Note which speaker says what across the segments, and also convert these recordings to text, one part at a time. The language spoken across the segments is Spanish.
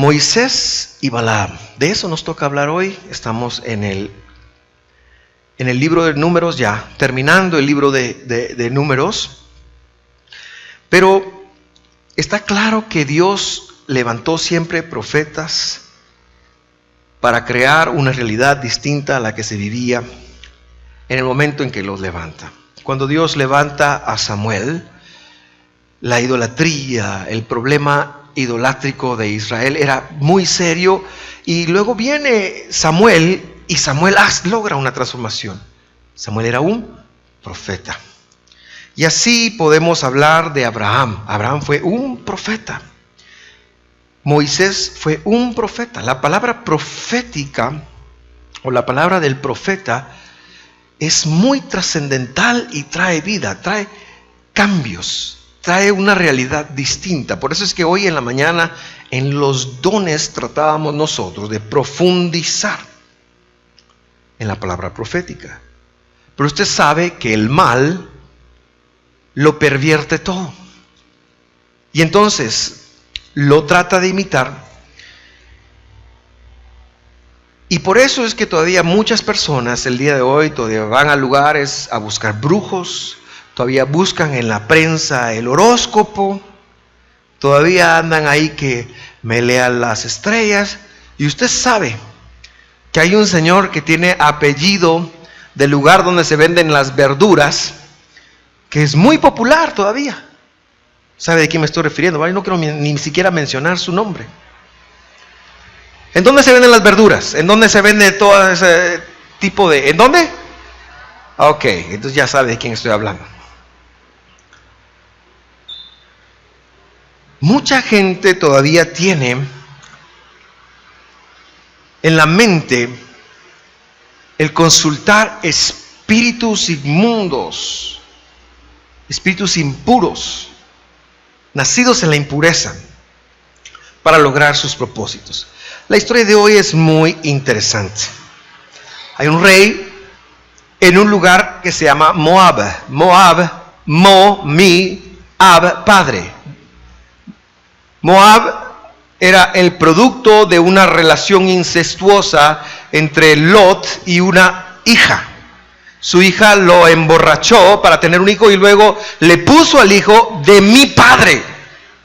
Speaker 1: Moisés y Balaam. De eso nos toca hablar hoy. Estamos en el libro de Números, ya terminando el libro de Números. Pero está claro que Dios levantó siempre profetas para crear una realidad distinta a la que se vivía en el momento en que los levanta. Cuando Dios levanta a Samuel, la idolatría, el problema idolátrico de Israel era muy serio, y luego viene Samuel y Samuel logra una transformación. Samuel era un profeta. Y así podemos hablar de Abraham. Abraham fue un profeta. Moisés fue un profeta. La palabra profética o la palabra del profeta es muy trascendental y trae vida, trae cambios, trae una realidad distinta. Por eso es que hoy en la mañana en los dones tratábamos nosotros de profundizar en la palabra profética. Pero usted sabe que el mal lo pervierte todo. Y entonces lo trata de imitar. Y por eso es que todavía muchas personas el día de hoy todavía van a lugares a buscar brujos, todavía buscan en la prensa el horóscopo, todavía andan ahí que me lean las estrellas. Y usted sabe que hay un señor que tiene apellido del lugar donde se venden las verduras, que es muy popular todavía. ¿Sabe de quién me estoy refiriendo? ¿Vale? No quiero ni siquiera mencionar su nombre. ¿En dónde se venden las verduras? ¿En dónde se vende todo ese tipo de...? ¿En dónde? Ok, entonces ya sabe de quién estoy hablando. Mucha gente todavía tiene en la mente el consultar espíritus inmundos, espíritus impuros, nacidos en la impureza, para lograr sus propósitos. La historia de hoy es muy interesante. Hay un rey en un lugar que se llama Moab. Moab, Ab, padre. Moab era el producto de una relación incestuosa entre Lot y una hija. Su hija lo emborrachó para tener un hijo y luego le puso al hijo de mi padre.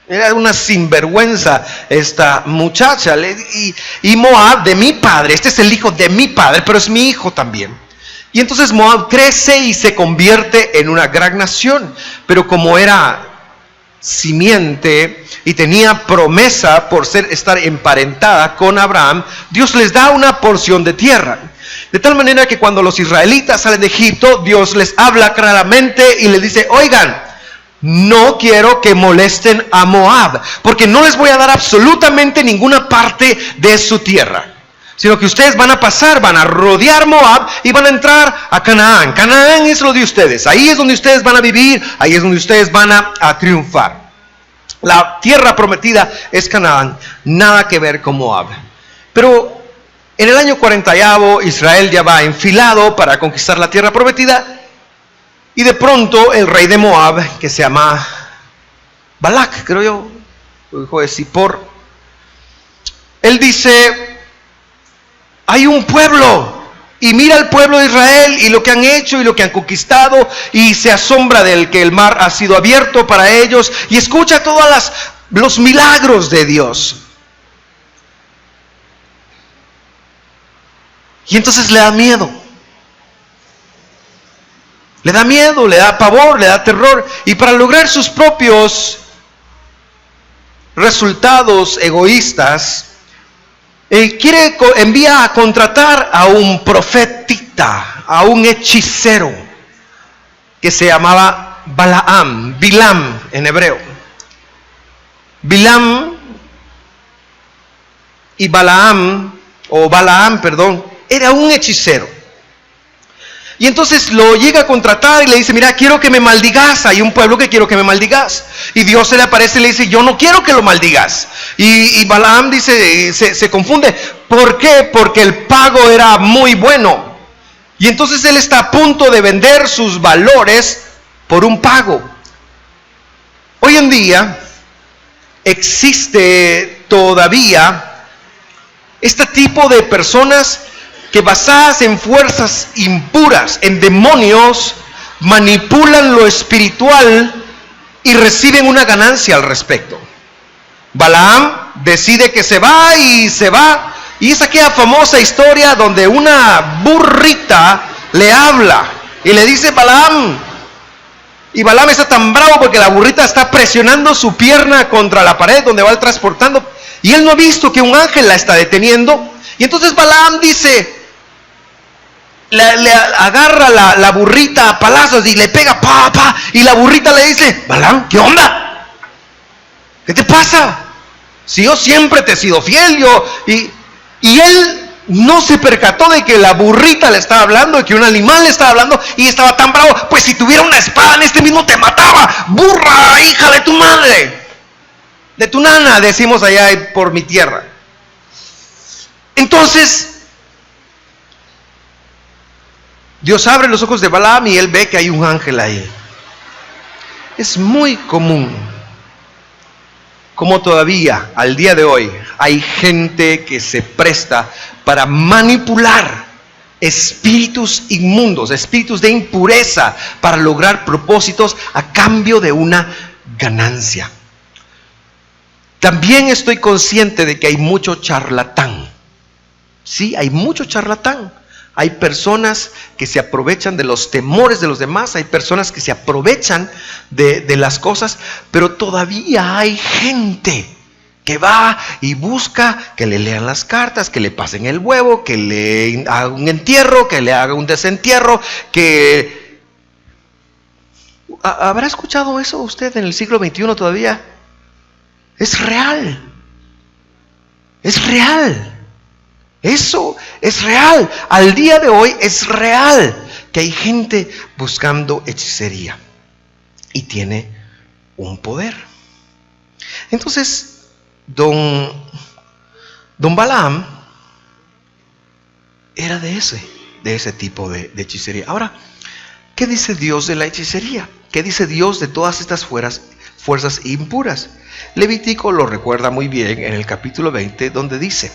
Speaker 1: Era una sinvergüenza esta muchacha. Y Moab, de mi padre, este es el hijo de mi padre, pero es mi hijo también. Y entonces Moab crece y se convierte en una gran nación. Pero como era simiente y tenía promesa por estar emparentada con Abraham, Dios les da una porción de tierra. De tal manera que cuando los israelitas salen de Egipto, Dios les habla claramente y les dice: oigan, no quiero que molesten a Moab, porque no les voy a dar absolutamente ninguna parte de su tierra, sino que ustedes van a pasar, van a rodear Moab y van a entrar a Canaán. Canaán es lo de ustedes, ahí es donde ustedes van a vivir, ahí es donde ustedes van a triunfar. La tierra prometida es Canaán, nada que ver con Moab. Pero en el año 40 Israel ya va enfilado para conquistar la tierra prometida. Y de pronto el rey de Moab, que se llama Balac, creo yo, hijo de Zippor, él dice: hay un pueblo, y mira el pueblo de Israel y lo que han hecho y lo que han conquistado, y se asombra del que el mar ha sido abierto para ellos, y escucha todos los milagros de Dios. Y entonces le da miedo. Le da miedo, le da pavor, le da terror. Y para lograr sus propios resultados egoístas, envía a contratar a un profetita, a un hechicero, que se llamaba Bilam en hebreo. Bilam y Balaam, era un hechicero. Y entonces lo llega a contratar y le dice: mira, quiero que me maldigas, hay un pueblo que quiero que me maldigas. Y Dios se le aparece y le dice: yo no quiero que lo maldigas. Y Balaam dice, se confunde. ¿Por qué? Porque el pago era muy bueno. Y entonces él está a punto de vender sus valores por un pago. Hoy en día existe todavía Este tipo de personas que basadas en fuerzas impuras, en demonios, manipulan lo espiritual y reciben una ganancia al respecto. Balaam decide que se va y se va. Y es aquella famosa historia donde una burrita le habla y le dice Balaam. Y Balaam está tan bravo porque la burrita está presionando su pierna contra la pared donde va transportando. Y él no ha visto que un ángel la está deteniendo. Y entonces Balaam dice, le agarra la burrita a palazos y le pega, pa. Y la burrita le dice, Balaam, ¿qué onda? ¿Qué te pasa? Si yo siempre te he sido fiel, y él no se percató de que la burrita le estaba hablando, de que un animal le estaba hablando, y estaba tan bravo. Pues si tuviera una espada en este mismo te mataba, burra, hija de tu madre, de tu nana, decimos allá por mi tierra. Entonces Dios abre los ojos de Balaam y él ve que hay un ángel ahí. Es muy común como todavía al día de hoy hay gente que se presta para manipular espíritus inmundos, espíritus de impureza, para lograr propósitos a cambio de una ganancia. También estoy consciente de que hay mucho charlatán. Sí, hay mucho charlatán. Hay personas que se aprovechan de los temores de los demás, hay personas que se aprovechan de las cosas, pero todavía hay gente que va y busca que le lean las cartas, que le pasen el huevo, que le haga un entierro, que le haga un desentierro, que... ¿Habrá escuchado eso usted en el siglo XXI todavía? Es real. Es real. Eso es real. Al día de hoy es real que hay gente buscando hechicería y tiene un poder. Entonces, don Balaam era de ese tipo de hechicería. Ahora, ¿qué dice Dios de la hechicería? ¿Qué dice Dios de todas estas fuerzas impuras? Levítico lo recuerda muy bien en el capítulo 20, donde dice: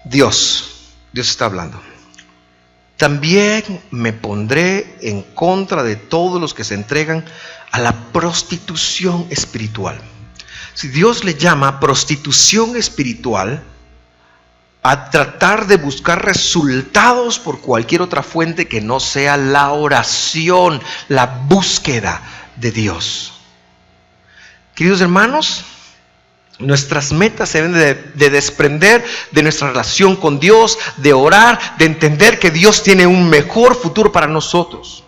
Speaker 1: Dios está hablando. También me pondré en contra de todos los que se entregan a la prostitución espiritual. Si Dios le llama prostitución espiritual a tratar de buscar resultados por cualquier otra fuente que no sea la oración, la búsqueda de Dios. Queridos hermanos, nuestras metas se deben de desprender de nuestra relación con Dios, de orar, de entender que Dios tiene un mejor futuro para nosotros.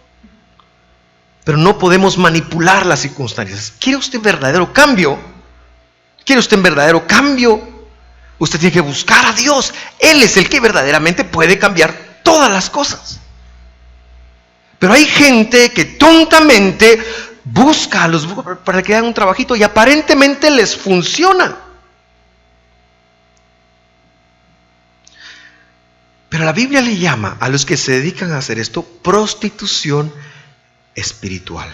Speaker 1: Pero no podemos manipular las circunstancias. ¿Quiere usted verdadero cambio? ¿Quiere usted verdadero cambio? Usted tiene que buscar a Dios. Él es el que verdaderamente puede cambiar todas las cosas. Pero hay gente que tontamente busca para que hagan un trabajito y aparentemente les funciona. Pero la Biblia le llama a los que se dedican a hacer esto prostitución espiritual.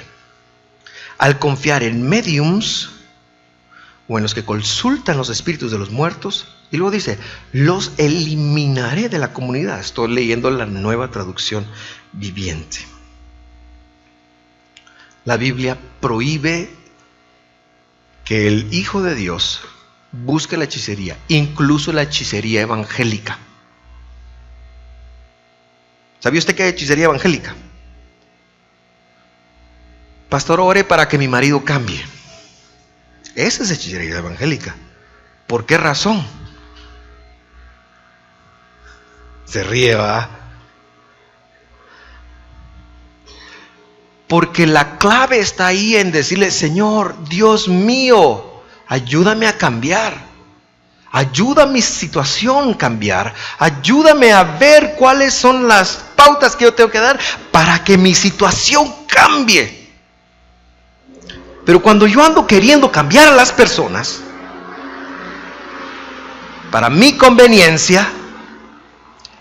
Speaker 1: Al confiar en mediums o en los que consultan los espíritus de los muertos, y luego dice: los eliminaré de la comunidad. Estoy leyendo la Nueva Traducción Viviente. La Biblia prohíbe que el Hijo de Dios busque la hechicería, incluso la hechicería evangélica. ¿Sabía usted que hay hechicería evangélica? Pastor, ore para que mi marido cambie. Esa es hechicería evangélica. ¿Por qué razón? Se ríe, ¿verdad? Porque la clave está ahí en decirle: Señor, Dios mío, ayúdame a cambiar. Ayuda a mi situación a cambiar. Ayúdame a ver cuáles son las pautas que yo tengo que dar para que mi situación cambie. Pero cuando yo ando queriendo cambiar a las personas para mi conveniencia,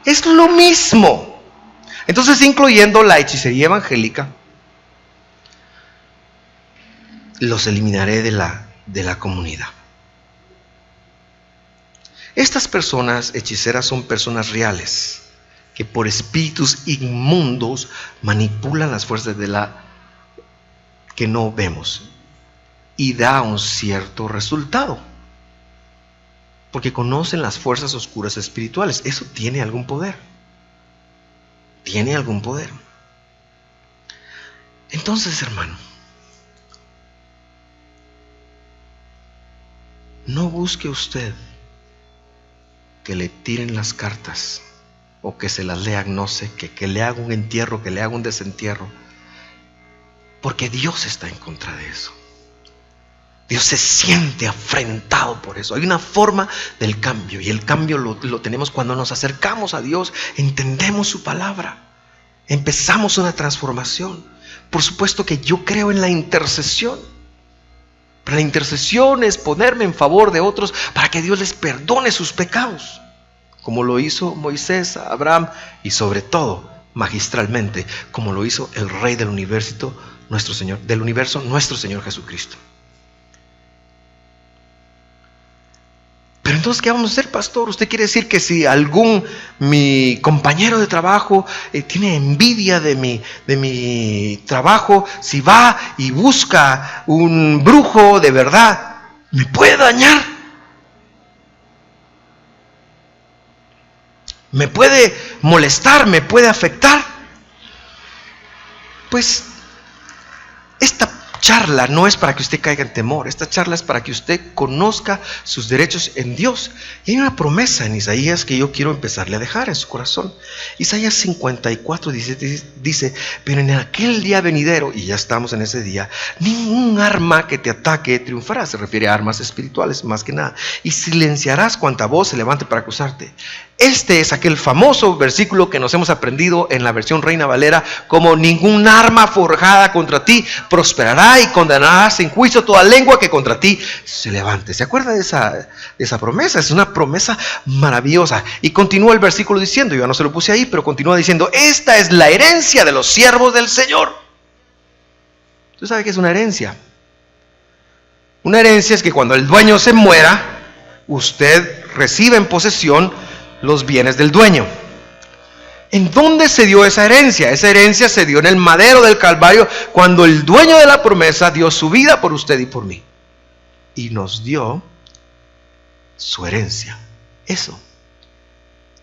Speaker 1: es lo mismo. Entonces, incluyendo la hechicería evangélica, los eliminaré de la comunidad. Estas personas hechiceras son personas reales que por espíritus inmundos manipulan las fuerzas de la que no vemos y da un cierto resultado, porque conocen las fuerzas oscuras espirituales. Eso tiene algún poder. Tiene algún poder. Entonces, hermano, no busque usted que le tiren las cartas o que se las lean, no sé, que le haga un entierro, que le haga un desentierro, porque Dios está en contra de eso. Dios se siente afrentado por eso. Hay una forma del cambio, y el cambio lo tenemos cuando nos acercamos a Dios, entendemos su palabra, empezamos una transformación. Por supuesto que yo creo en la intercesión, pero la intercesión es ponerme en favor de otros para que Dios les perdone sus pecados, como lo hizo Moisés, Abraham, y sobre todo, magistralmente, como lo hizo el Rey del universo, nuestro Señor Jesucristo. Pero entonces, ¿qué vamos a hacer, pastor? ¿Usted quiere decir que si mi compañero de trabajo tiene envidia de mi trabajo, si va y busca un brujo de verdad, me puede dañar? ¿Me puede molestar? ¿Me puede afectar? Pues esta charla no es para que usted caiga en temor. Esta charla es para que usted conozca sus derechos en Dios. Y hay una promesa en Isaías que yo quiero empezarle a dejar en su corazón. Isaías 54 dice: pero en aquel día venidero, y ya estamos en ese día, ningún arma que te ataque triunfará. Se refiere a armas espirituales más que nada. Y silenciarás cuanta voz se levante para acusarte. Este es aquel famoso versículo que nos hemos aprendido en la versión Reina Valera como: ningún arma forjada contra ti prosperará, y condenarás en juicio toda lengua que contra ti se levante. ¿Se acuerda de esa promesa? Es una promesa maravillosa. Y continúa el versículo diciendo, yo no se lo puse ahí, pero continúa diciendo: esta es la herencia de los siervos del Señor. ¿Usted sabe qué es una herencia? Una herencia es que cuando el dueño se muera, usted recibe en posesión los bienes del dueño. ¿En dónde se dio esa herencia? Esa herencia se dio en el madero del Calvario, cuando el dueño de la promesa dio su vida por usted y por mí, y nos dio su herencia. Eso,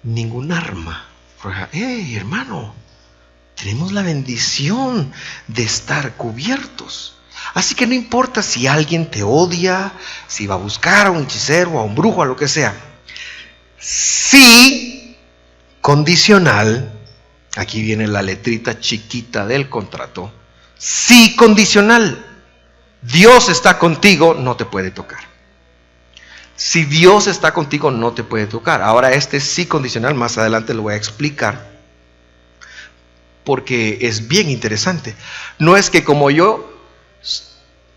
Speaker 1: ningún arma. Hey, hermano, tenemos la bendición de estar cubiertos. Así que no importa si alguien te odia, si va a buscar a un hechicero, a un brujo, a lo que sea. Sí, condicional, aquí viene la letrita chiquita del contrato. Sí, condicional. Dios está contigo, no te puede tocar. Si Dios está contigo, no te puede tocar. Ahora, este sí condicional, más adelante lo voy a explicar, porque es bien interesante. No es que como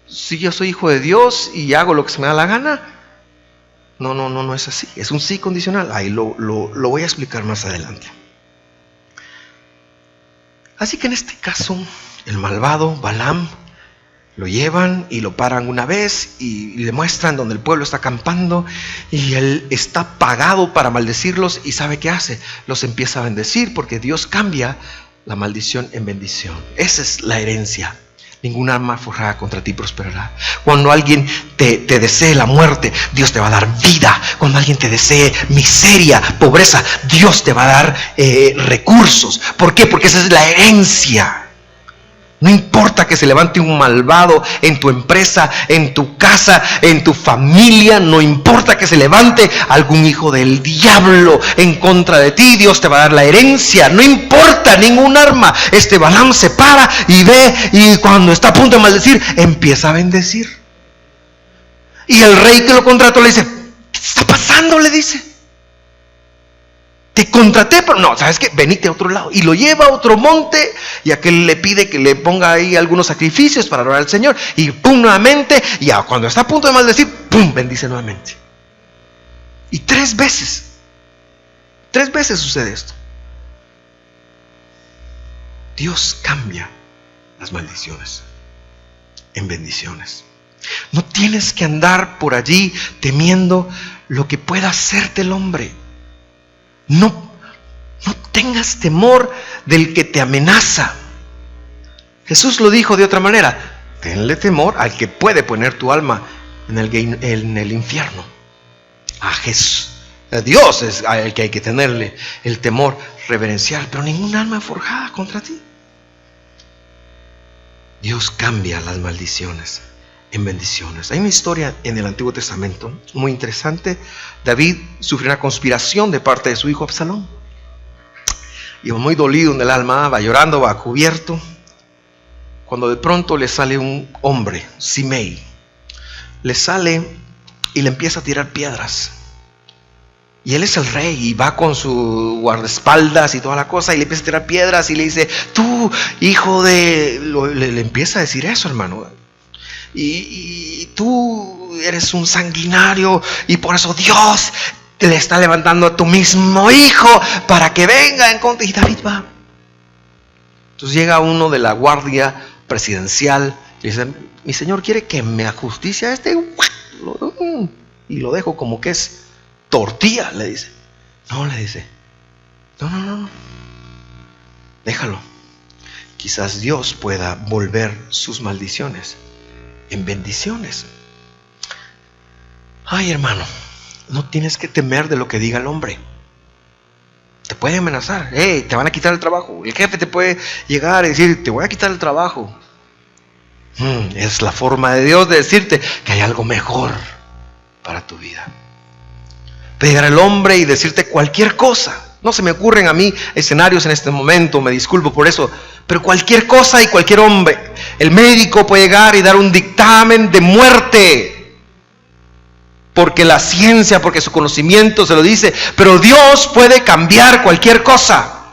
Speaker 1: si yo soy hijo de Dios y hago lo que se me da la gana. No es así. Es un sí condicional. Ahí lo voy a explicar más adelante. Así que en este caso, el malvado Balaam lo llevan y lo paran una vez y le muestran donde el pueblo está acampando, y él está pagado para maldecirlos. ¿Y sabe qué hace? Los empieza a bendecir, porque Dios cambia la maldición en bendición. Esa es la herencia. Ningún arma forjada contra ti prosperará. Cuando alguien te desee la muerte, Dios te va a dar vida. Cuando alguien te desee miseria, pobreza, Dios te va a dar recursos. ¿Por qué? Porque esa es la herencia. No importa que se levante un malvado en tu empresa, en tu casa, en tu familia. No importa que se levante algún hijo del diablo en contra de ti, Dios te va a dar la herencia. No importa ningún arma. Este Balaam se para y ve, y cuando está a punto de maldecir, empieza a bendecir. Y el rey que lo contrató le dice: ¿qué está pasando? Le dice: te contraté, pero no, ¿sabes qué? Venite a otro lado. Y lo lleva a otro monte, y aquel le pide que le ponga ahí algunos sacrificios para adorar al Señor. Y pum, nuevamente, y ya cuando está a punto de maldecir, pum, bendice nuevamente. Y 3 veces sucede esto. Dios cambia las maldiciones en bendiciones. No tienes que andar por allí temiendo lo que pueda hacerte el hombre. No tengas temor del que te amenaza. Jesús lo dijo de otra manera: tenle temor al que puede poner tu alma en el infierno. A Jesús, a Dios es al que hay que tenerle el temor reverencial, pero ningún alma forjada contra ti. Dios cambia las maldiciones en bendiciones. Hay una historia en el Antiguo Testamento muy interesante. David sufrió una conspiración de parte de su hijo Absalón. Iba muy dolido en el alma, va llorando, va cubierto, cuando de pronto le sale un hombre, Simei. Le sale y le empieza a tirar piedras. Y él es el rey y va con su guardaespaldas y toda la cosa, y le empieza a tirar piedras y le dice: tú, hijo de... Le empieza a decir eso, hermano. Y tú eres un sanguinario, y por eso Dios te le está levantando a tu mismo hijo para que venga en contra. Y David va. Entonces llega uno de la guardia presidencial y dice: mi señor quiere que me ajusticie a este, y lo dejo como que es tortilla, le dice. No, le dice, no, déjalo. Quizás Dios pueda volver sus maldiciones en bendiciones. Ay, hermano, no tienes que temer de lo que diga el hombre. Te puede amenazar. Hey, te van a quitar el trabajo. El jefe te puede llegar y decir: te voy a quitar el trabajo. Es la forma de Dios de decirte que hay algo mejor para tu vida. Puede llegar el hombre y decirte cualquier cosa. No se me ocurren a mí escenarios en este momento, me disculpo por eso, pero cualquier cosa y cualquier hombre. El médico puede llegar y dar un dictamen de muerte, porque la ciencia, porque su conocimiento se lo dice, pero Dios puede cambiar cualquier cosa.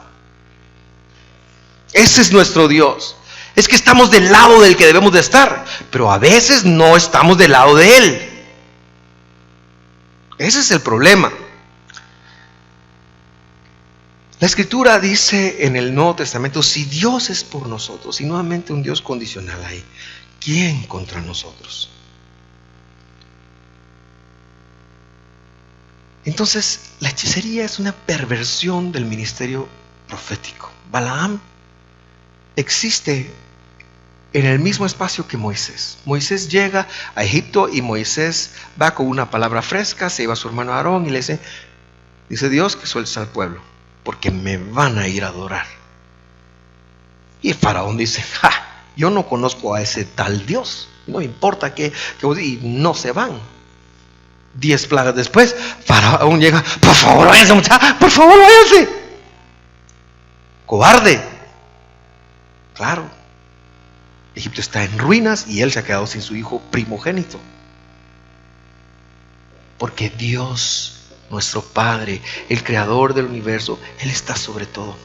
Speaker 1: Ese es nuestro Dios. Es que estamos del lado del que debemos de estar, pero a veces no estamos del lado de Él. Ese es el problema. La Escritura dice en el Nuevo Testamento: si Dios es por nosotros, y nuevamente un Dios condicional ahí, ¿quién contra nosotros? Entonces, la hechicería es una perversión del ministerio profético. Balaam existe en el mismo espacio que Moisés. Moisés llega a Egipto y Moisés va con una palabra fresca, se lleva a su hermano Aarón y le dice Dios que sueltes al pueblo, porque me van a ir a adorar. Y el faraón dice: yo no conozco a ese tal Dios, no importa que y no se van. 10 plagas después, faraón llega: por favor váyanse, muchachos, por favor váyanse. Cobarde. Claro, Egipto está en ruinas y él se ha quedado sin su hijo primogénito. Porque Dios, nuestro Padre, el creador del universo, Él está sobre todo.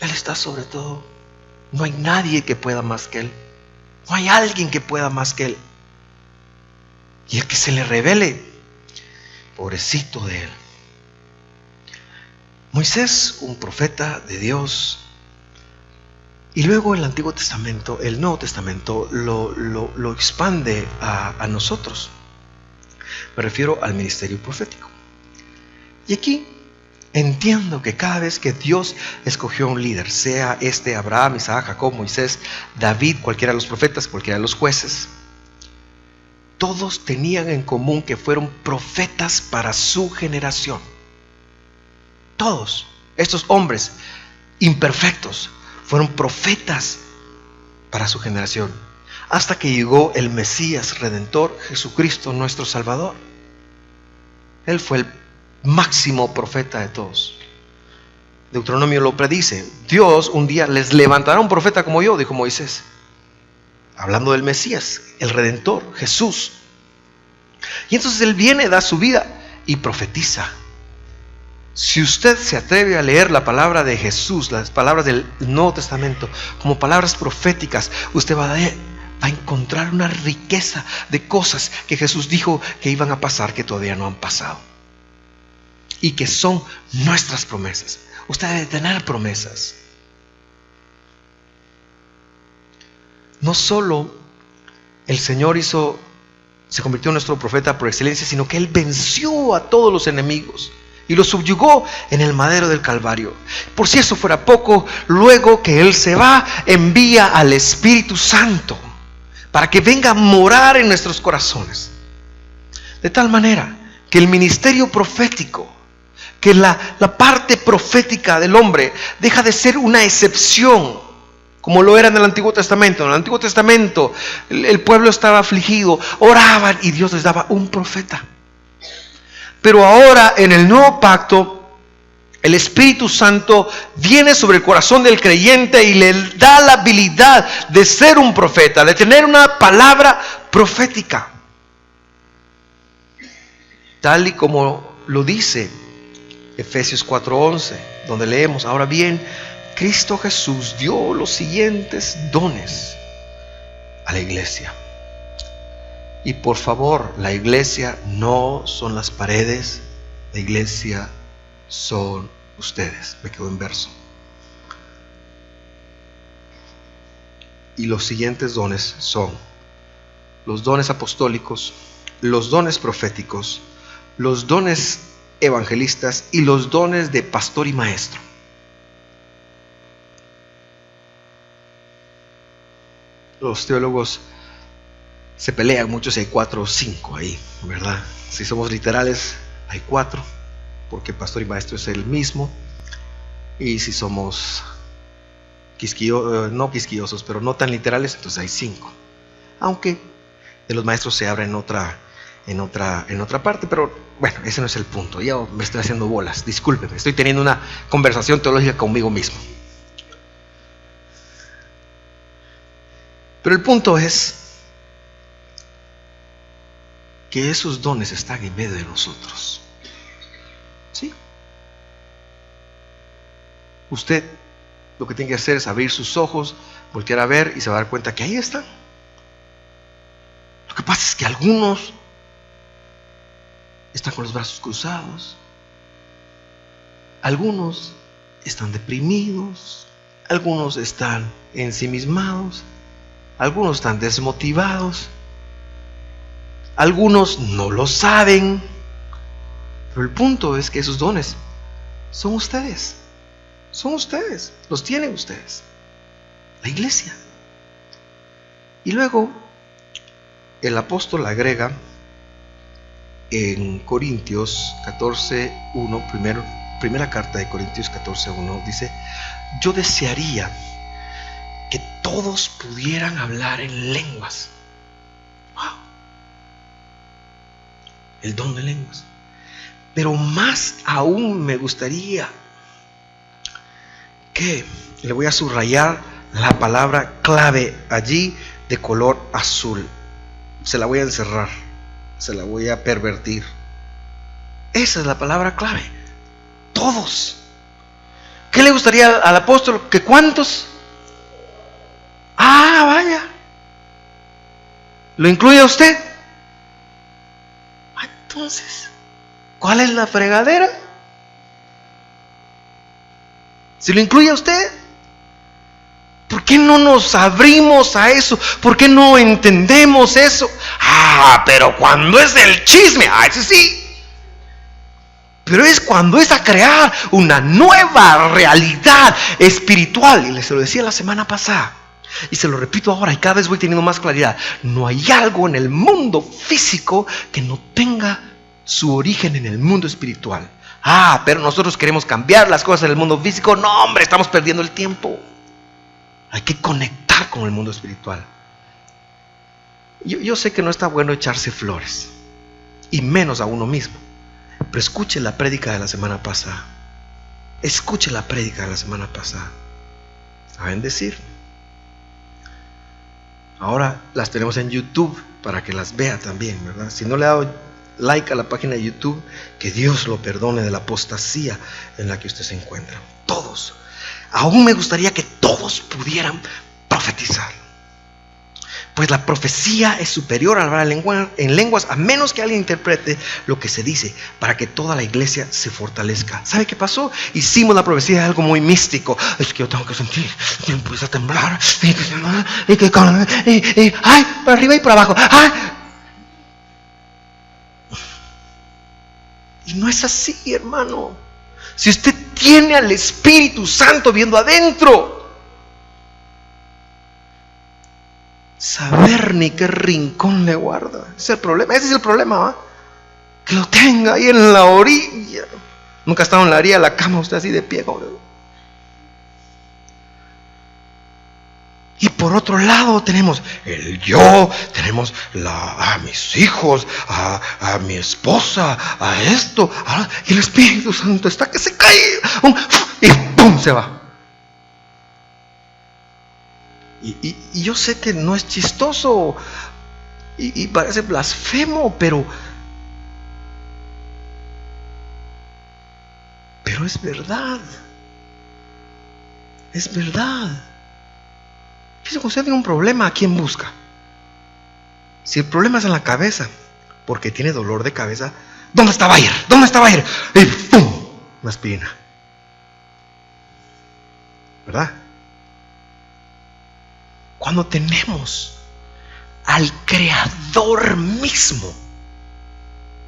Speaker 1: Él está sobre todo. No hay nadie que pueda más que Él. No hay alguien que pueda más que Él. Y el que se le revele, pobrecito de él. Moisés, un profeta de Dios. Y luego el Antiguo Testamento, el Nuevo Testamento lo expande a nosotros. Me refiero al ministerio profético. Y aquí entiendo que cada vez que Dios escogió a un líder, sea Abraham, Isaac, Jacob, Moisés, David, cualquiera de los profetas, cualquiera de los jueces, todos tenían en común que fueron profetas para su generación. Todos estos hombres imperfectos fueron profetas para su generación, hasta que llegó el Mesías Redentor, Jesucristo nuestro Salvador. Él fue el máximo profeta de todos. Deuteronomio lo predice: Dios un día les levantará un profeta como yo, dijo Moisés, hablando del Mesías, el Redentor, Jesús. Y entonces Él viene, da su vida y profetiza. Si usted se atreve a leer la palabra de Jesús, las palabras del Nuevo Testamento, como palabras proféticas, usted va a encontrar una riqueza de cosas que Jesús dijo que iban a pasar, que todavía no han pasado, y que son nuestras promesas. Usted debe tener promesas. No solo el Señor hizo se convirtió en nuestro profeta por excelencia, sino que Él venció a todos los enemigos y los subyugó en el madero del Calvario. Por si eso fuera poco, luego que Él se va, envía al Espíritu Santo para que venga a morar en nuestros corazones. De tal manera que el ministerio profético, que la parte profética del hombre deja de ser una excepción, como lo era en el Antiguo Testamento. En el Antiguo Testamento el pueblo estaba afligido, oraban y Dios les daba un profeta. Pero ahora en el nuevo pacto, el Espíritu Santo viene sobre el corazón del creyente y le da la habilidad de ser un profeta, de tener una palabra profética. Tal y como lo dice Efesios 4:11, donde leemos: ahora bien, Cristo Jesús dio los siguientes dones a la iglesia. Y por favor, la iglesia no son las paredes, la iglesia son ustedes. Me quedo en verso. Y los siguientes dones son los dones apostólicos, los dones proféticos, los dones evangelistas y los dones de pastor y maestro. Los teólogos se pelean mucho si hay 4 o 5 ahí, ¿verdad? Si somos literales, hay 4, porque pastor y maestro es el mismo. Y si somos no quisquillosos, pero no tan literales, entonces hay 5. Aunque de los maestros se abre en otra parte, pero bueno, ese no es el punto. Yo me estoy haciendo bolas, discúlpeme, estoy teniendo una conversación teológica conmigo mismo. Pero el punto es que esos dones están en medio de nosotros. ¿Sí? Usted lo que tiene que hacer es abrir sus ojos, voltear a ver y se va a dar cuenta que ahí están. Lo que pasa es que algunos están con los brazos cruzados, algunos están deprimidos, algunos están ensimismados, algunos están desmotivados, algunos no lo saben. Pero el punto es que esos dones son ustedes, los tienen ustedes, la iglesia. Y luego el apóstol agrega en Corintios 14:1, primera carta de Corintios 14:1, dice: yo desearía que todos pudieran hablar en lenguas. Wow. El don de lenguas. Pero más aún me gustaría que, le voy a subrayar la palabra clave allí de color azul, se la voy a encerrar, se la voy a pervertir. Esa es la palabra clave. Todos. ¿Qué le gustaría al apóstol? ¿Que cuántos? Ah, vaya. ¿Lo incluye a usted? Entonces, ¿cuál es la fregadera? Si lo incluye a usted, ¿por qué no nos abrimos a eso? ¿Por qué no entendemos eso? Ah, pero cuando es del chisme, ese sí. Pero es cuando es a crear una nueva realidad espiritual. Y les lo decía la semana pasada, y se lo repito ahora, y cada vez voy teniendo más claridad. No hay algo en el mundo físico que no tenga su origen en el mundo espiritual. Ah, pero nosotros queremos cambiar las cosas en el mundo físico. No, hombre, estamos perdiendo el tiempo. Hay que conectar con el mundo espiritual. Yo sé que no está bueno echarse flores, y menos a uno mismo. Pero escuche la prédica de la semana pasada. Escuche la prédica de la semana pasada. ¿Saben decir? Ahora las tenemos en YouTube para que las vea también, ¿verdad? Si no le ha dado like a la página de YouTube, que Dios lo perdone de la apostasía en la que usted se encuentra. Todos. Aún me gustaría que todos pudieran profetizar. Pues la profecía es superior a hablar en lenguas, a menos que alguien interprete lo que se dice, para que toda la iglesia se fortalezca. ¿Sabe qué pasó? Hicimos la profecía de algo muy místico. Es que yo tengo que sentir, y empieza a temblar, ay, para arriba y para abajo. ¡Ay! Y no es así, hermano. Si usted tiene al Espíritu Santo viendo adentro, saber ni qué rincón le guarda. Ese es el problema. Ese es el problema, ¿va? Que lo tenga ahí en la orilla. Nunca ha estado en la orilla de la cama usted así de pie. Y por otro lado tenemos el yo, tenemos a mis hijos, a mi esposa, a esto, y el Espíritu Santo está que se cae y ¡pum! Se va. Y yo sé que no es chistoso y parece blasfemo, pero es verdad. Es verdad. Fíjese que usted tiene un problema, ¿a quién busca? Si el problema es en la cabeza, porque tiene dolor de cabeza, ¿dónde está Bayer? ¿Dónde está Bayer? Y ¡pum! Una aspirina. ¿Verdad? Cuando tenemos al Creador mismo,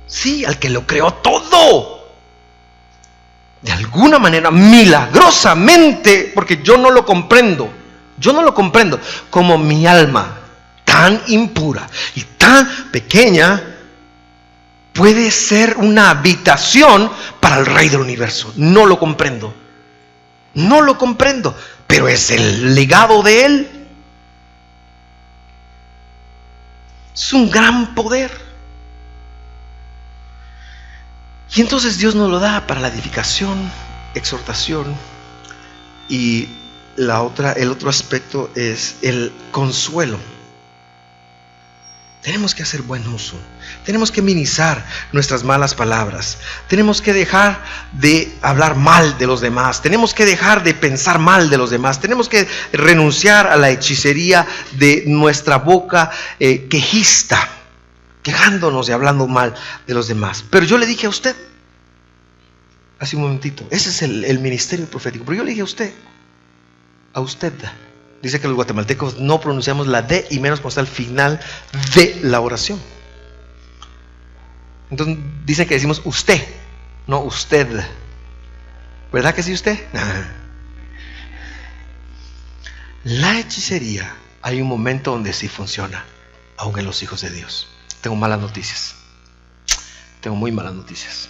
Speaker 1: sí, al que lo creó todo, de alguna manera, milagrosamente, porque yo no lo comprendo, como mi alma tan impura y tan pequeña puede ser una habitación para el Rey del Universo. No lo comprendo, pero es el legado de Él. Es un gran poder. Y entonces Dios nos lo da para la edificación, exhortación, y el otro aspecto es el consuelo. Tenemos que hacer buen uso, tenemos que minimizar nuestras malas palabras, tenemos que dejar de hablar mal de los demás, tenemos que dejar de pensar mal de los demás, tenemos que renunciar a la hechicería de nuestra boca quejista, quejándonos y hablando mal de los demás. Pero yo le dije a usted, hace un momentito, ese es el ministerio profético, pero yo le dije a usted, dice que los guatemaltecos no pronunciamos la D y menos cuando está al final de la oración. Entonces dicen que decimos usted, no usted. ¿Verdad que sí usted? La hechicería, hay un momento donde sí funciona, aún en los hijos de Dios. Tengo malas noticias. Tengo muy malas noticias.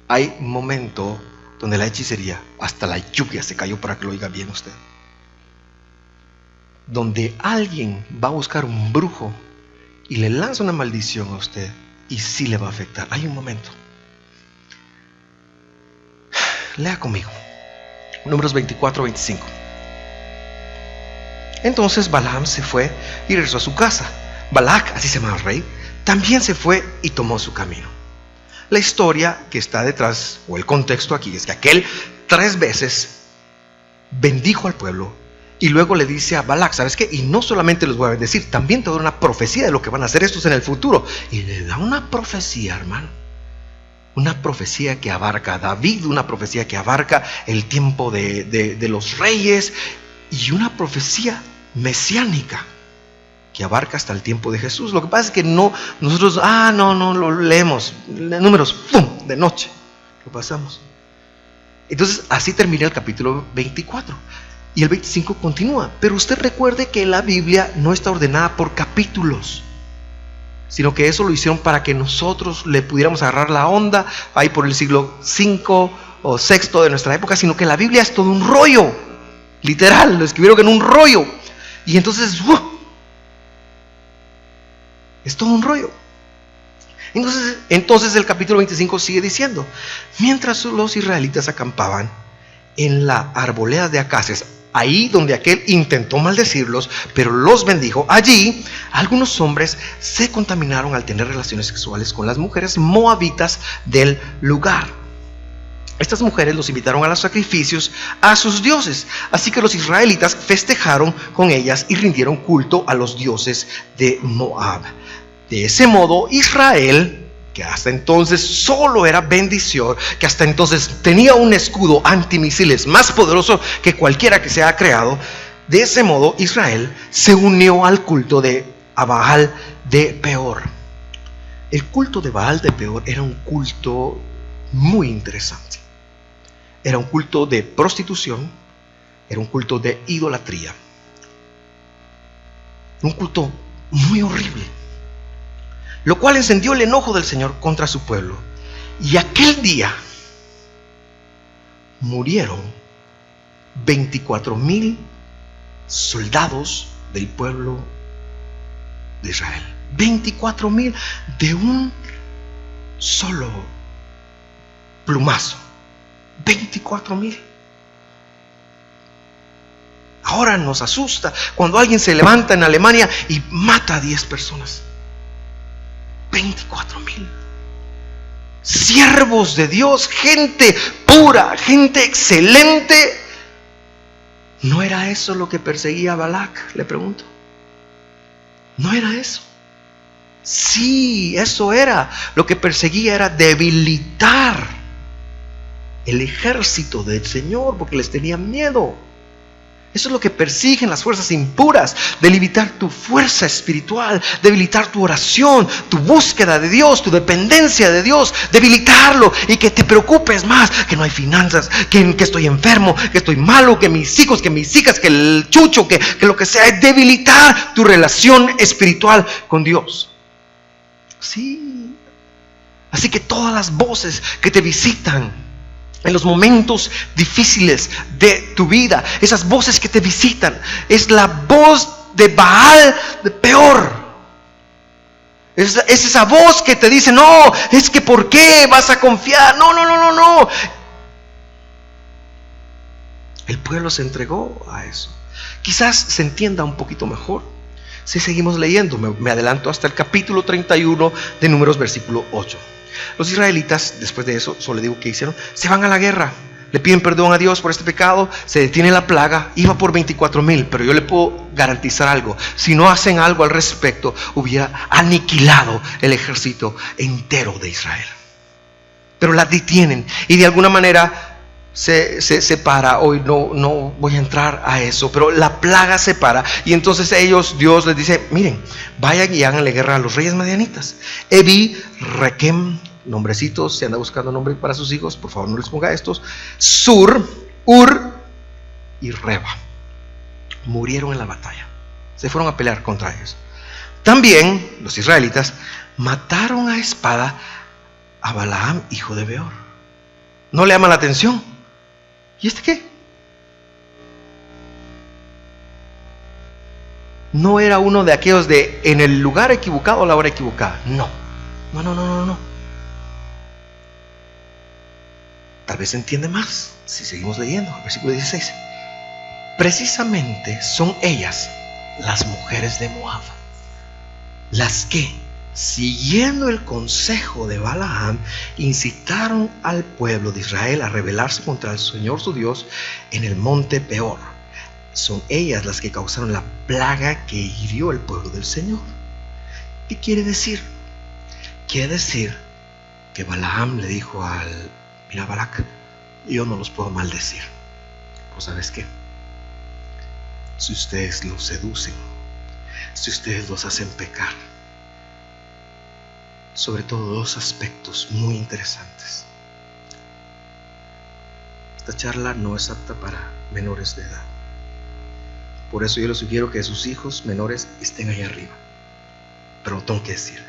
Speaker 1: Hay un momento donde la hechicería, hasta la lluvia se cayó para que lo oiga bien usted, donde alguien va a buscar un brujo y le lanza una maldición a usted y sí le va a afectar. Hay un momento. Lea conmigo Números 24-25. Entonces Balaam se fue y regresó a su casa. Balac, así se llama el rey, también se fue y tomó su camino. La historia que está detrás, o el contexto aquí, es que aquel 3 veces bendijo al pueblo y luego le dice a Balac, ¿sabes qué? Y no solamente les voy a bendecir, también te doy una profecía de lo que van a hacer estos en el futuro. Y le da una profecía, hermano. Una profecía que abarca a David, una profecía que abarca el tiempo de los reyes, y una profecía mesiánica que abarca hasta el tiempo de Jesús. Lo que pasa es que nosotros no lo leemos, números, ¡pum!, de noche lo pasamos. Entonces así termina el capítulo 24 y el 25 continúa. Pero usted recuerde que la Biblia no está ordenada por capítulos, sino que eso lo hicieron para que nosotros le pudiéramos agarrar la onda ahí por el siglo V o VI de nuestra época, sino que la Biblia es todo un rollo, literal, lo escribieron en un rollo. Y entonces es todo un rollo. Entonces el capítulo 25 sigue diciendo: mientras los israelitas acampaban en la arboleda de acacias, ahí donde aquel intentó maldecirlos, pero los bendijo, allí algunos hombres se contaminaron al tener relaciones sexuales con las mujeres moabitas del lugar. Estas mujeres los invitaron a los sacrificios a sus dioses, así que los israelitas festejaron con ellas y rindieron culto a los dioses de Moab. De ese modo Israel, que hasta entonces solo era bendición, que hasta entonces tenía un escudo antimisiles más poderoso que cualquiera que se haya creado, de ese modo Israel se unió al culto de Baal de Peor. El culto de Baal de Peor era un culto muy interesante. Era un culto de prostitución, era un culto de idolatría. Un culto muy horrible, lo cual encendió el enojo del Señor contra su pueblo. Y aquel día murieron 24,000 soldados del pueblo de Israel. 24,000 de un solo plumazo. 24,000. Ahora nos asusta cuando alguien se levanta en Alemania y mata a 10 personas. 24,000. Siervos de Dios, gente pura, gente excelente. ¿No era eso lo que perseguía a Balac? Le pregunto. ¿No era eso? Sí, eso era. Lo que perseguía era debilitar el ejército del Señor, porque les tenía miedo. Eso es lo que persiguen las fuerzas impuras: debilitar tu fuerza espiritual, debilitar tu oración, tu búsqueda de Dios, tu dependencia de Dios, debilitarlo, y que te preocupes más, que no hay finanzas, que estoy enfermo, que estoy malo, que mis hijos, que mis hijas, que el chucho, que lo que sea. Es debilitar tu relación espiritual con Dios. Sí. Así que todas las voces que te visitan en los momentos difíciles de tu vida, esas voces que te visitan, es la voz de Baal de Peor. Es esa voz que te dice: no, es que ¿por qué vas a confiar? No. El pueblo se entregó a eso. Quizás se entienda un poquito mejor si seguimos leyendo. Me adelanto hasta el capítulo 31 de Números, versículo 8. Los israelitas, después de eso, solo le digo que hicieron: se van a la guerra, le piden perdón a Dios por este pecado, se detiene la plaga, iba por 24,000, pero yo le puedo garantizar algo: si no hacen algo al respecto, hubiera aniquilado el ejército entero de Israel. Pero la detienen y de alguna manera se separa. Hoy no voy a entrar a eso, pero la plaga se para, y entonces Dios les dice: miren, vayan y háganle guerra a los reyes madianitas. Evi, Requem, nombrecitos, si anda buscando nombre para sus hijos, por favor no les ponga estos. Sur, Ur y Reba murieron en la batalla, se fueron a pelear contra ellos. También los israelitas mataron a espada a Balaam, hijo de Beor. ¿No le llama la atención? ¿Y este qué? No era uno de aquellos de en el lugar equivocado a la hora equivocada. No. Tal vez se entiende más si seguimos leyendo el versículo 16. Precisamente son ellas, las mujeres de Moab, las que, siguiendo el consejo de Balaam, incitaron al pueblo de Israel a rebelarse contra el Señor su Dios en el monte Peor. Son ellas las que causaron la plaga que hirió el pueblo del Señor. ¿Qué quiere decir? Quiere decir que Balaam le dijo mira, Balac, yo no los puedo maldecir. Pues ¿sabes qué? Si ustedes los seducen, si ustedes los hacen pecar, sobre todo dos aspectos muy interesantes. Esta charla no es apta para menores de edad. Por eso yo les sugiero que sus hijos menores estén ahí arriba. Pero lo tengo que decir.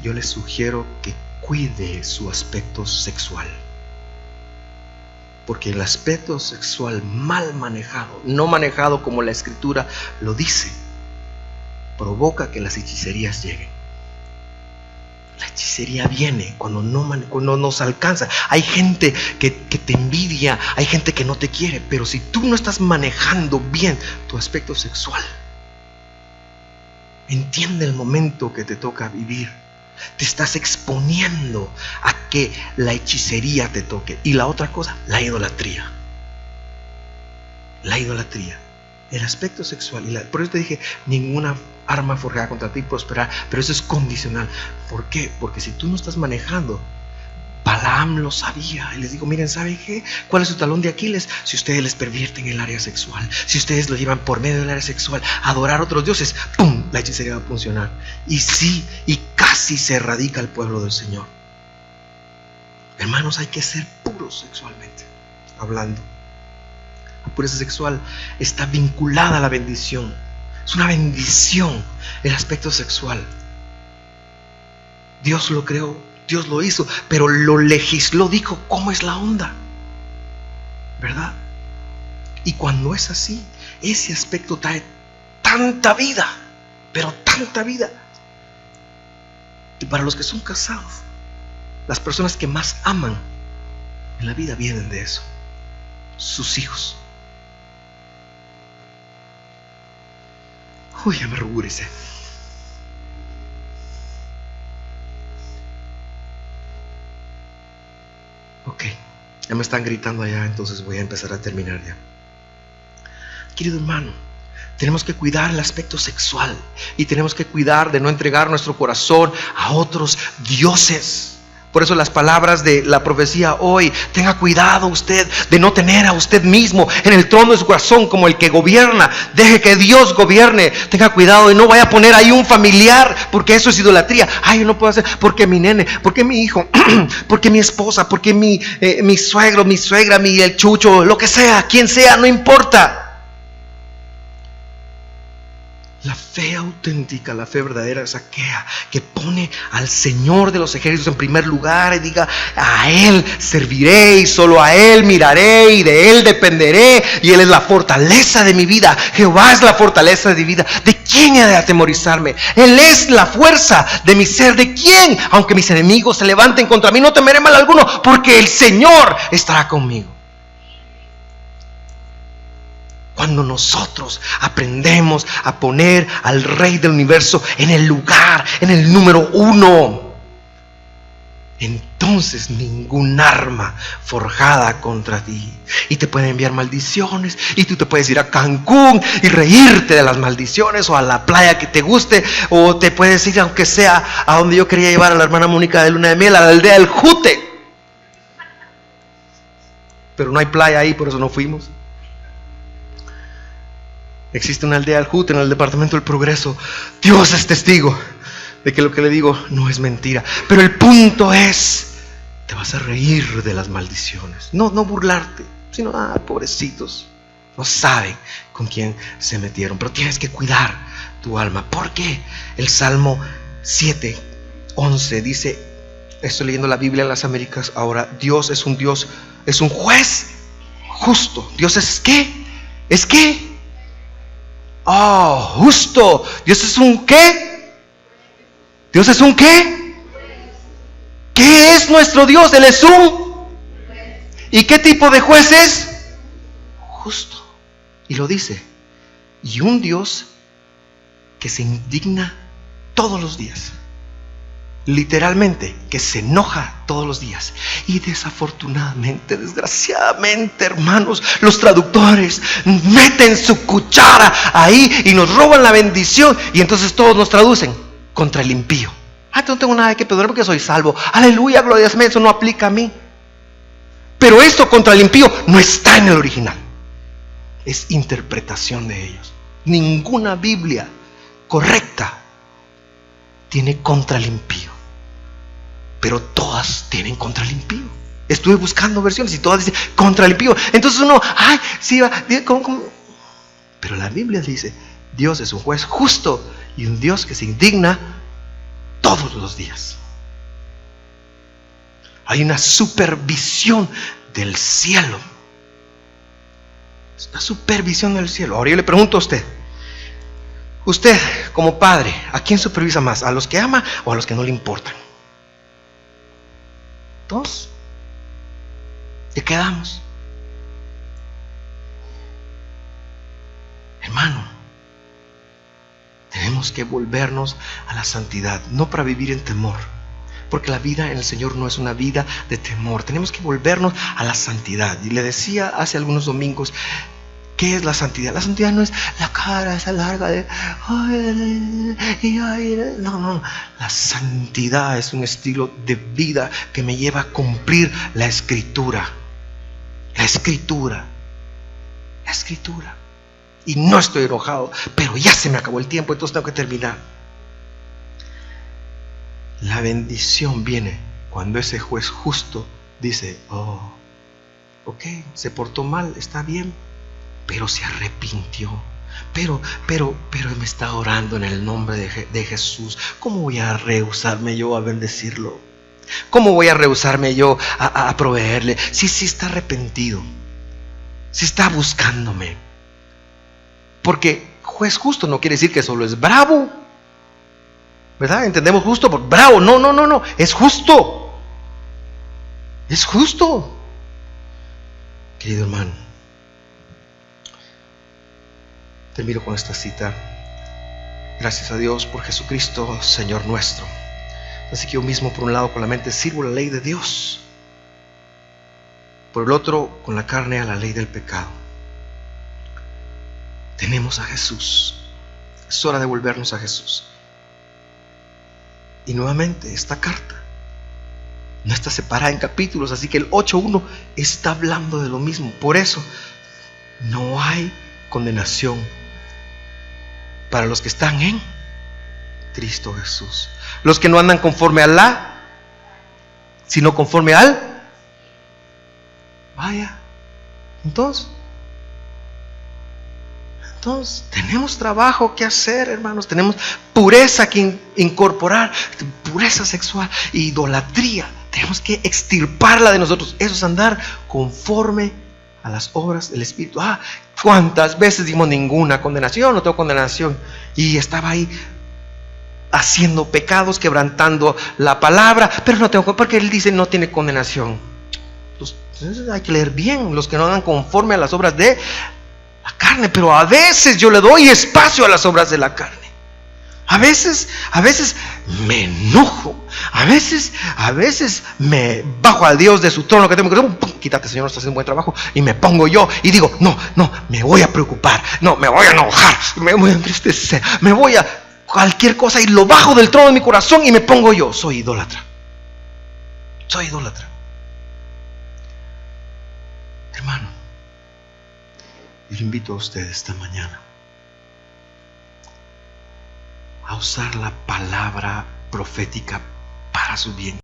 Speaker 1: Yo les sugiero que cuide su aspecto sexual. Porque el aspecto sexual mal manejado, no manejado como la Escritura lo dice, provoca que las hechicerías lleguen. La hechicería viene cuando no nos alcanza. Hay gente que te envidia, hay gente que no te quiere, pero si tú no estás manejando bien tu aspecto sexual, entiende el momento que te toca vivir. Te estás exponiendo a que la hechicería te toque. Y la otra cosa, la idolatría. La idolatría. El aspecto sexual. Por eso te dije, ninguna arma forjada contra ti prosperará. Pero eso es condicional. ¿Por qué? Porque si tú no estás manejando Balaam lo sabía y les dijo: miren, ¿saben qué? ¿Cuál es su talón de Aquiles? Si ustedes les pervierten el área sexual, si ustedes lo llevan por medio del área sexual a adorar a otros dioses, ¡pum!, la hechicería va a funcionar. Y sí, y casi se erradica el pueblo del Señor. Hermanos, hay que ser puros sexualmente hablando. La pureza sexual está vinculada a la bendición. Es una bendición el aspecto sexual. Dios lo creó, Dios lo hizo, pero lo legisló, dijo cómo es la onda, ¿verdad? Y cuando es así, ese aspecto trae tanta vida, pero tanta vida. Y para los que son casados, las personas que más aman en la vida vienen de eso, sus hijos. Uy, ya me ruboricé. Ok, ya me están gritando allá, entonces voy a empezar a terminar ya. Querido hermano, tenemos que cuidar el aspecto sexual y tenemos que cuidar de no entregar nuestro corazón a otros dioses. Por eso las palabras de la profecía hoy: tenga cuidado usted de no tener a usted mismo en el trono de su corazón como el que gobierna. Deje que Dios gobierne. Tenga cuidado de no vaya a poner ahí un familiar, porque eso es idolatría. Ay, yo no puedo hacer, porque mi nene, porque mi hijo, porque mi esposa, porque mi suegro, mi suegra, el chucho, lo que sea, quien sea, no importa. La fe auténtica, la fe verdadera es aquella que pone al Señor de los ejércitos en primer lugar y diga: a Él serviré y solo a Él miraré y de Él dependeré, y Él es la fortaleza de mi vida. Jehová es la fortaleza de mi vida. ¿De quién he de atemorizarme? Él es la fuerza de mi ser. ¿De quién? Aunque mis enemigos se levanten contra mí, no temeré mal alguno, porque el Señor estará conmigo. Cuando nosotros aprendemos a poner al Rey del universo en el lugar, en el número 1, entonces ningún arma forjada contra ti, y te pueden enviar maldiciones, y tú te puedes ir a Cancún y reírte de las maldiciones, o a la playa que te guste, o te puedes ir, aunque sea a donde yo quería llevar a la hermana Mónica de luna de miel, a la aldea del Jute, pero no hay playa ahí, por eso no fuimos. Existe una aldea del Jute en el departamento del Progreso. Dios es testigo de que lo que le digo no es mentira. Pero el punto es: te vas a reír de las maldiciones. No burlarte, sino: pobrecitos, no saben con quién se metieron. Pero tienes que cuidar tu alma. ¿Por qué? El Salmo 7:11 dice, estoy leyendo la Biblia en las Américas ahora: Dios es un Dios, es un juez justo. Dios es ¿qué? ¿Es qué? Justo. Dios es un ¿qué? Dios es un ¿qué? ¿Qué es nuestro Dios? Él es un. ¿Y qué tipo de juez es? Justo. Y lo dice: y un Dios que se indigna todos los días. Literalmente, que se enoja todos los días. Y desafortunadamente, desgraciadamente, hermanos, los traductores meten su cuchara ahí y nos roban la bendición. Y entonces todos nos traducen: contra el impío. No tengo nada que perdonar porque soy salvo. Aleluya, gloria a Dios, eso no aplica a mí. Pero esto contra el impío no está en el original. Es interpretación de ellos. Ninguna Biblia correcta tiene contra el impío, pero todas tienen contra el impío. Estuve buscando versiones y todas dicen contra el impío. Entonces uno, sí, ¿cómo? Pero la Biblia dice: Dios es un juez justo y un Dios que se indigna todos los días. Hay una supervisión del cielo. Es una supervisión del cielo. Ahora yo le pregunto a usted: usted como padre, ¿a quién supervisa más? ¿A los que ama o a los que no le importan? Todos. ¿De qué damos? Hermano, tenemos que volvernos a la santidad, no para vivir en temor, porque la vida en el Señor no es una vida de temor. Tenemos que volvernos a la santidad. Y le decía hace algunos domingos, ¿Qué es la santidad? La santidad no es la cara esa larga de... No. La santidad es un estilo de vida que me lleva a cumplir la Escritura. La Escritura. La Escritura. Y no estoy enojado, pero ya se me acabó el tiempo, entonces tengo que terminar. La bendición viene cuando ese juez justo dice: oh, ok, se portó mal, está bien, pero se arrepintió. Pero me está orando en el nombre de Jesús. ¿Cómo voy a rehusarme yo a bendecirlo? ¿Cómo voy a rehusarme yo a proveerle? Si está arrepentido, si está buscándome. Porque juez justo no quiere decir que solo es bravo, ¿verdad? Entendemos justo por bravo. No, es justo. Es justo. Querido hermano, termino con esta cita. Gracias a Dios por Jesucristo, Señor nuestro. Así que yo mismo, por un lado, con la mente sirvo la ley de Dios, por el otro, con la carne, a la ley del pecado. Tenemos a Jesús. Es hora de volvernos a Jesús. Y nuevamente, esta carta no está separada en capítulos, así que el 8:1 está hablando de lo mismo. Por eso, no hay condenación para los que están en Cristo Jesús. Los que no andan conforme a la, sino conforme al. Vaya. Entonces tenemos trabajo que hacer, hermanos. Tenemos pureza que incorporar, pureza sexual, idolatría. Tenemos que extirparla de nosotros. Eso es andar conforme a las obras del Espíritu. ¿Cuántas veces dimos ninguna condenación? No tengo condenación. Y estaba ahí haciendo pecados, quebrantando la palabra, pero no tengo, porque Él dice no tiene condenación. Entonces hay que leer bien. Los que no andan conforme a las obras de la carne, pero a veces yo le doy espacio a las obras de la carne. A veces me enojo. A veces me bajo al Dios de su trono que tengo que decir: quítate, Señor, estás haciendo un buen trabajo. Y me pongo yo y digo: no, me voy a preocupar, no, me voy a enojar, me voy a entristecer, me voy a cualquier cosa, y lo bajo del trono de mi corazón y me pongo yo. Soy idólatra. Hermano, yo le invito a usted esta mañana a usar la palabra profética para su bien.